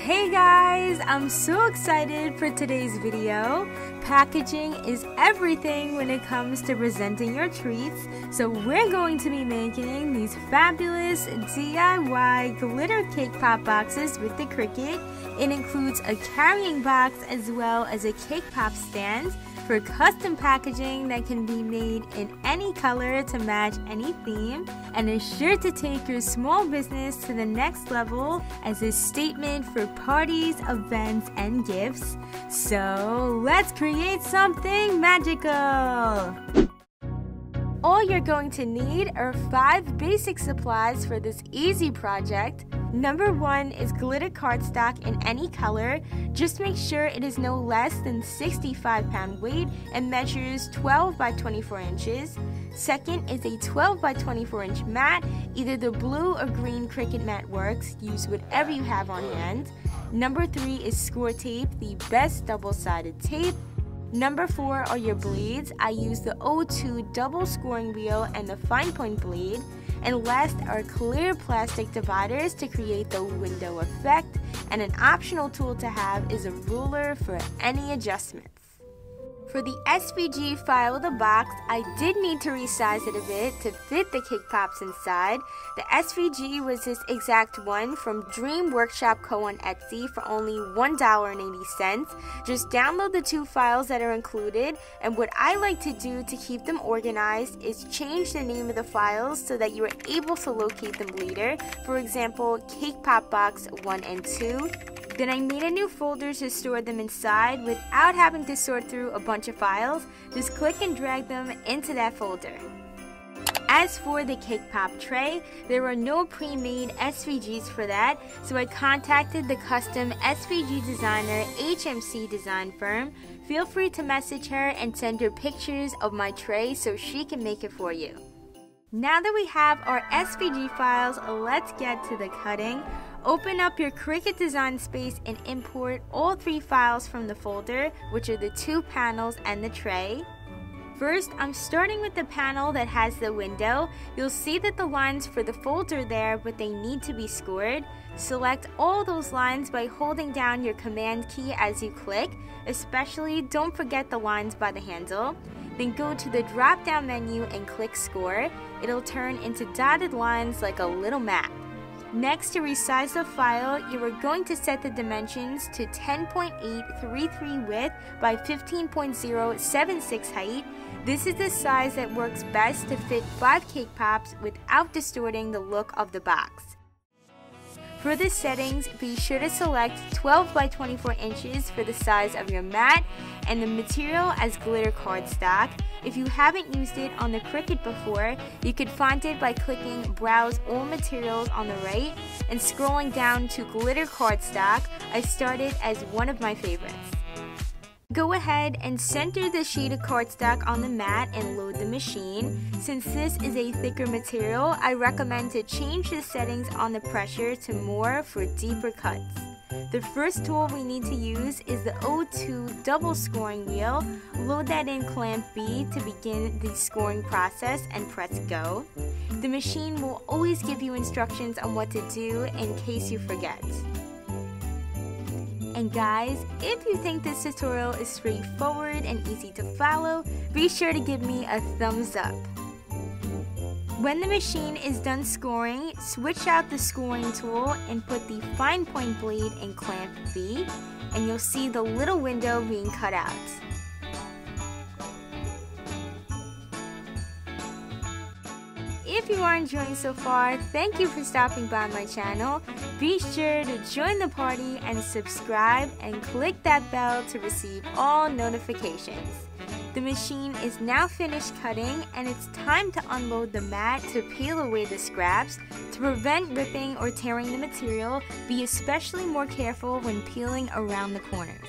Hey guys, I'm so excited for today's video. Packaging is everything when it comes to presenting your treats, so we're going to be making these fabulous DIY glitter cake pop boxes with the Cricut. It includes a carrying box as well as a cake pop stand for custom packaging that can be made in any color to match any theme, and is sure to take your small business to the next level as a statement for parties, events, and gifts. So let's create something magical! All you're going to need are 5 basic supplies for this easy project. Number 1 is glitter cardstock in any color. Just make sure it is no less than 65 pound weight and measures 12 by 24 inches. Second is a 12 by 24 inch mat. Either the blue or green Cricut mat works. Use whatever you have on hand. Number 3 is score tape, the best double-sided tape. Number 4 are your blades. I use the O2 double scoring wheel and the fine point blade. And last are clear plastic dividers to create the window effect, and an optional tool to have is a ruler for any adjustments. For the SVG file of the box, I did need to resize it a bit to fit the cake pops inside. The SVG was this exact one from Dream Workshop Co. on Etsy for only $1.80. Just download the 2 files that are included, and what I like to do to keep them organized is change the name of the files so that you are able to locate them later. For example, Cake Pop Box 1 and 2. Then I made a new folder to store them inside without having to sort through a bunch of files. Just click and drag them into that folder. As for the cake pop tray, there were no pre-made SVGs for that, so I contacted the custom SVG designer HMC design firm. Feel free to message her and send her pictures of my tray so she can make it for you. Now that we have our SVG files, let's get to the cutting. Open up your Cricut design space and import all 3 files from the folder, which are the 2 panels and the tray. First, I'm starting with the panel that has the window. You'll see that the lines for the folder there, but they need to be scored. Select all those lines by holding down your command key as you click. Especially, don't forget the lines by the handle. Then go to the drop-down menu and click Score. It'll turn into dotted lines like a little map. Next, to resize the file, you are going to set the dimensions to 10.833 width by 15.076 height. This is the size that works best to fit 5 cake pops without distorting the look of the box. For the settings, be sure to select 12 by 24 inches for the size of your mat and the material as glitter cardstock. If you haven't used it on the Cricut before, you could find it by clicking Browse All Materials on the right and scrolling down to glitter cardstock. I started as one of my favorites. Go ahead and center the sheet of cardstock on the mat and load the machine. Since this is a thicker material, I recommend to change the settings on the pressure to more for deeper cuts. The first tool we need to use is the O2 double scoring wheel. Load that in clamp B to begin the scoring process and press go. The machine will always give you instructions on what to do in case you forget. And guys, if you think this tutorial is straightforward and easy to follow, be sure to give me a thumbs up. When the machine is done scoring, switch out the scoring tool and put the fine point blade in clamp B, and you'll see the little window being cut out. If you are enjoying so far, thank you for stopping by my channel. Be sure to join the party and subscribe and click that bell to receive all notifications. The machine is now finished cutting, and it's time to unload the mat to peel away the scraps. To prevent ripping or tearing the material, be especially more careful when peeling around the corners.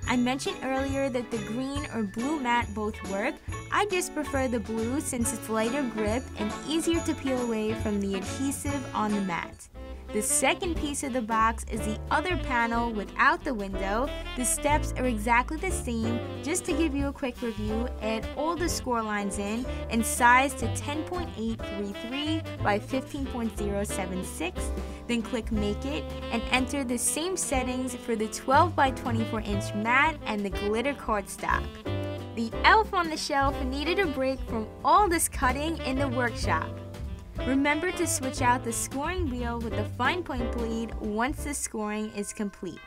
I mentioned earlier that the green or blue mat both work. I just prefer the blue since it's lighter grip and easier to peel away from the adhesive on the mat. The second piece of the box is the other panel without the window. The steps are exactly the same. Just to give you a quick review, add all the score lines in and size to 10.833 by 15.076. Then click Make It and enter the same settings for the 12 by 24 inch mat and the glitter cardstock. The elf on the shelf needed a break from all this cutting in the workshop. Remember to switch out the scoring wheel with the fine point blade once the scoring is complete.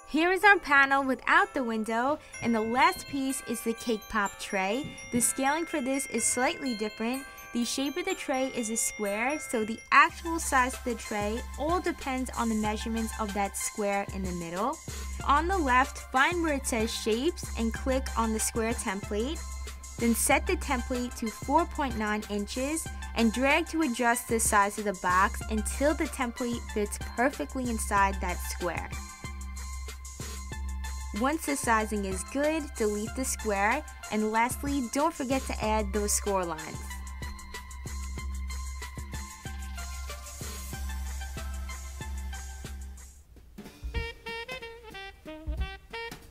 Here is our panel without the window, and the last piece is the cake pop tray. The scaling for this is slightly different. The shape of the tray is a square, so the actual size of the tray all depends on the measurements of that square in the middle. On the left, find where it says Shapes and click on the square template. Then set the template to 4.9 inches and drag to adjust the size of the box until the template fits perfectly inside that square. Once the sizing is good, delete the square, and lastly, don't forget to add those score lines.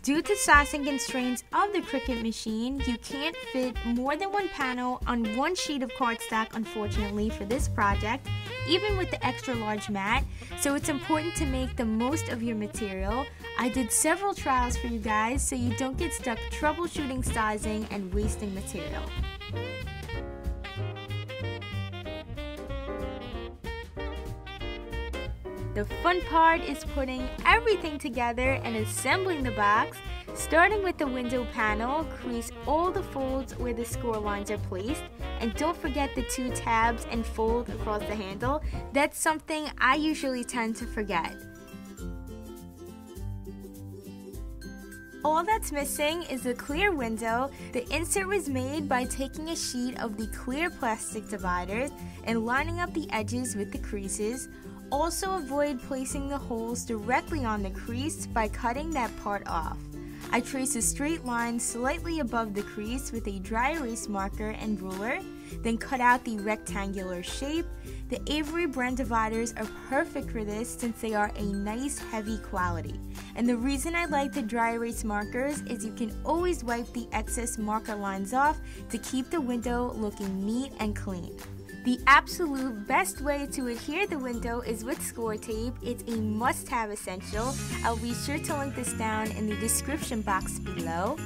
Due to sizing constraints of the Cricut machine, you can't fit more than one panel on one sheet of cardstock, unfortunately, for this project, even with the extra large mat, so it's important to make the most of your material. I did several trials for you guys so you don't get stuck troubleshooting sizing and wasting material. The fun part is putting everything together and assembling the box. Starting with the window panel, crease all the folds where the score lines are placed, and don't forget the 2 tabs and fold across the handle. That's something I usually tend to forget. All that's missing is the clear window. The insert was made by taking a sheet of the clear plastic dividers and lining up the edges with the creases. Also avoid placing the holes directly on the crease by cutting that part off. I trace a straight line slightly above the crease with a dry erase marker and ruler, then cut out the rectangular shape. The Avery brand dividers are perfect for this since they are a nice heavy quality. And the reason I like the dry erase markers is you can always wipe the excess marker lines off to keep the window looking neat and clean. The absolute best way to adhere the window is with score tape. It's a must-have essential. I'll be sure to link this down in the description box below.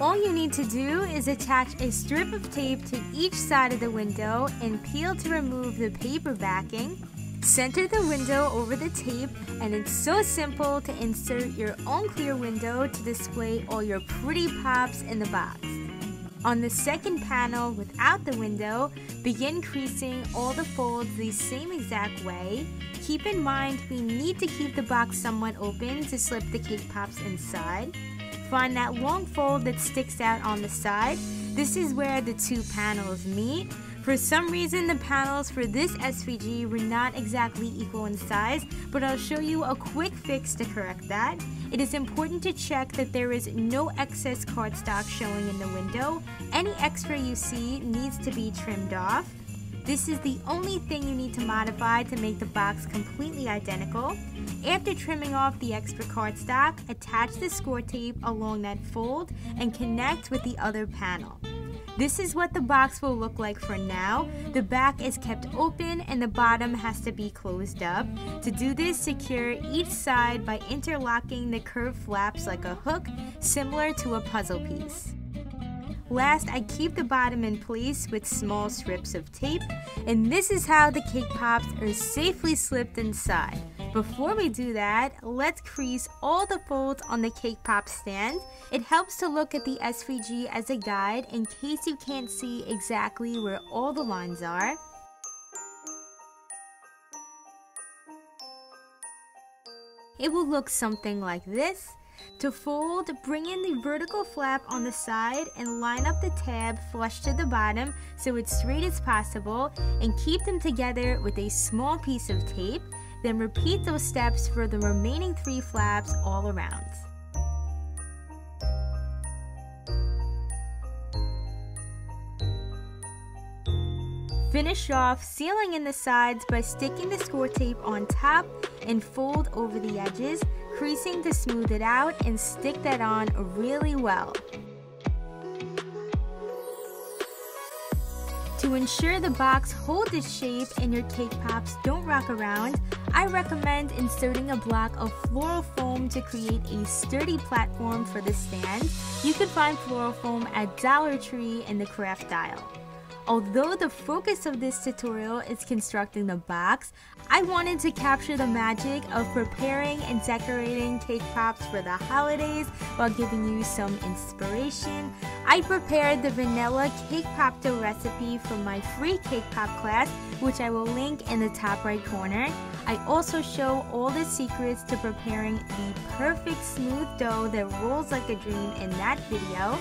All you need to do is attach a strip of tape to each side of the window and peel to remove the paper backing. Center the window over the tape, and it's so simple to insert your own clear window to display all your pretty pops in the box. On the second panel without the window, begin creasing all the folds the same exact way. Keep in mind we need to keep the box somewhat open to slip the cake pops inside. Find that long fold that sticks out on the side. This is where the 2 panels meet. For some reason, the panels for this SVG were not exactly equal in size, but I'll show you a quick fix to correct that. It is important to check that there is no excess cardstock showing in the window. Any extra you see needs to be trimmed off. This is the only thing you need to modify to make the box completely identical. After trimming off the extra cardstock, attach the score tape along that fold and connect with the other panel. This is what the box will look like for now. The back is kept open and the bottom has to be closed up. To do this, secure each side by interlocking the curved flaps like a hook, similar to a puzzle piece. Last, I keep the bottom in place with small strips of tape, and this is how the cake pops are safely slipped inside. Before we do that, let's crease all the folds on the cake pop stand. It helps to look at the SVG as a guide in case you can't see exactly where all the lines are. It will look something like this. To fold, bring in the vertical flap on the side and line up the tab flush to the bottom so it's straight as possible, and keep them together with a small piece of tape. Then repeat those steps for the remaining 3 flaps all around. Finish off sealing in the sides by sticking the score tape on top and fold over the edges, creasing to smooth it out, and stick that on really well. To ensure the box holds its shape and your cake pops don't rock around, I recommend inserting a block of floral foam to create a sturdy platform for the stand. You can find floral foam at Dollar Tree in the craft aisle. Although the focus of this tutorial is constructing the box, I wanted to capture the magic of preparing and decorating cake pops for the holidays while giving you some inspiration. I prepared the vanilla cake pop dough recipe from my free cake pop class, which I will link in the top right corner. I also show all the secrets to preparing the perfect smooth dough that rolls like a dream in that video.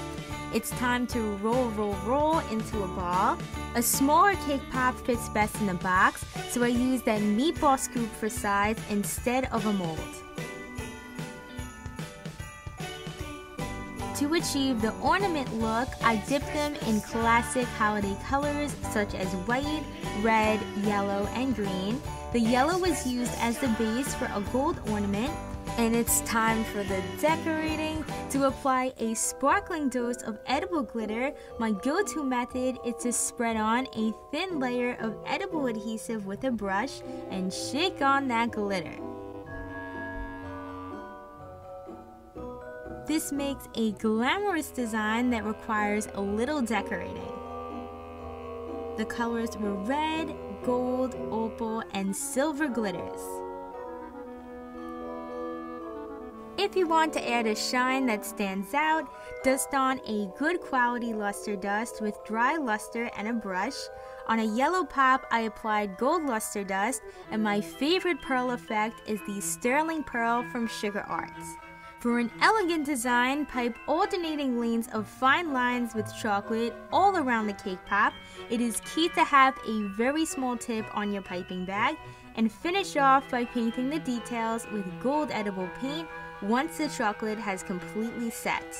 It's time to roll into a ball. A smaller cake pop fits best in the box, so I use that meatball scoop for size instead of a mold. To achieve the ornament look, I dip them in classic holiday colors such as white, red, yellow, and green. The yellow was used as the base for a gold ornament. And it's time for the decorating. To apply a sparkling dose of edible glitter, my go-to method is to spread on a thin layer of edible adhesive with a brush and shake on that glitter. This makes a glamorous design that requires a little decorating. The colors were red, gold, opal, and silver glitters. If you want to add a shine that stands out, dust on a good quality luster dust with dry luster and a brush. On a yellow pop, I applied gold luster dust, and my favorite pearl effect is the sterling pearl from Sugar Arts. For an elegant design, pipe alternating lanes of fine lines with chocolate all around the cake pop. It is key to have a very small tip on your piping bag, and finish off by painting the details with gold edible paint once the chocolate has completely set.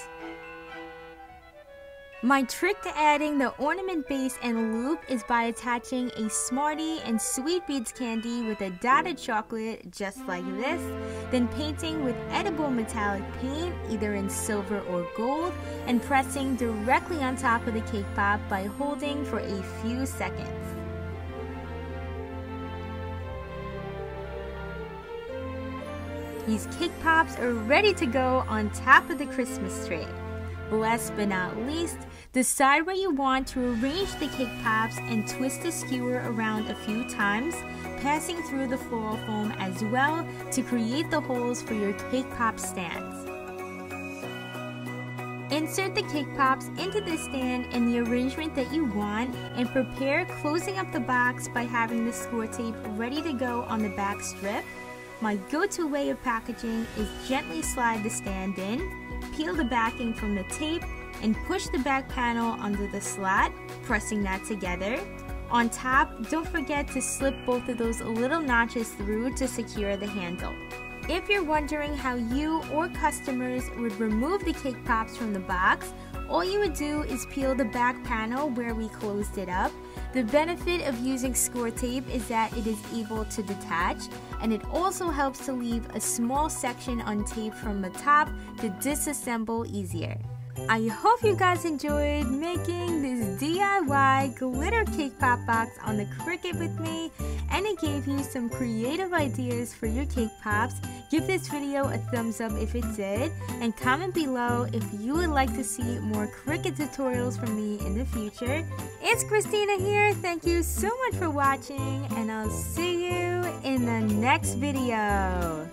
My trick to adding the ornament base and loop is by attaching a Smartie and Sweet Beads candy with a dotted chocolate just like this, then painting with edible metallic paint either in silver or gold, and pressing directly on top of the cake pop by holding for a few seconds. These cake pops are ready to go on top of the Christmas tree. Last but not least, decide where you want to arrange the cake pops and twist the skewer around a few times, passing through the floral foam as well to create the holes for your cake pop stands. Insert the cake pops into the stand in the arrangement that you want, and prepare closing up the box by having the score tape ready to go on the back strip. My go-to way of packaging is gently slide the stand in, peel the backing from the tape, and push the back panel under the slot, pressing that together. On top, don't forget to slip both of those little notches through to secure the handle. If you're wondering how you or customers would remove the cake pops from the box, all you would do is peel the back panel where we closed it up. The benefit of using score tape is that it is able to detach, and it also helps to leave a small section untaped from the top to disassemble easier. I hope you guys enjoyed making this DIY glitter cake pop box on the Cricut with me, and it gave you some creative ideas for your cake pops. Give this video a thumbs up if it did, and comment below if you would like to see more Cricut tutorials from me in the future. It's Christina here. Thank you so much for watching, and I'll see you in the next video.